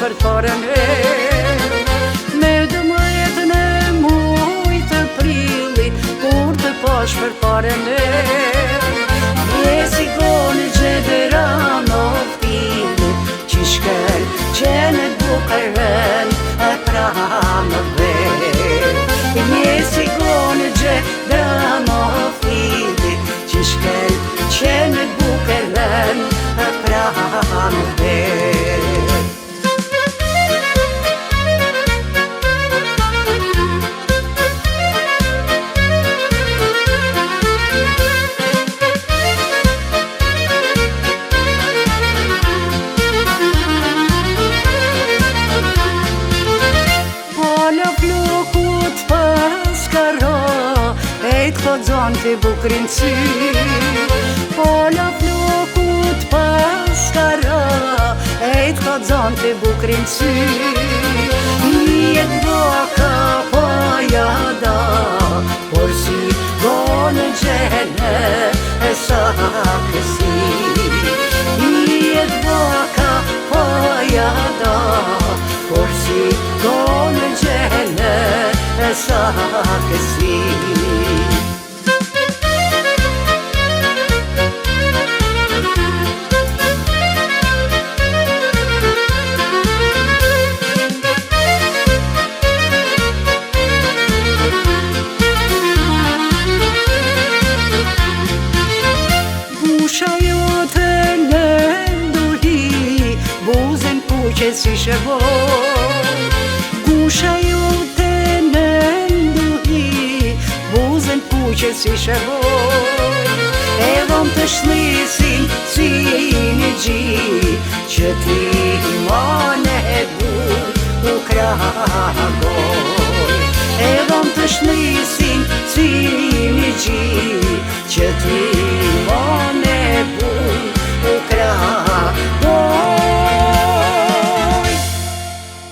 për t'parën me 12 e mujt të prillit, kur të pash për t'parën je si goni gjedera në fili, qishkel qene bukërën e pranë dhe je si goni gjedera në fili, qishkel qene bukërën e pranë dhe Këtë zonë të bukrin sy Pola flokut paskara këtë zonë të bukrin sy Njet baka pa jada Por si gone gjene e sa kësi Njet baka pa jada Por si gone gjene e sa kësi që si shëvoj Gusha jote në nduhi Buzën puqe si shëvoj E dhom të shlisin si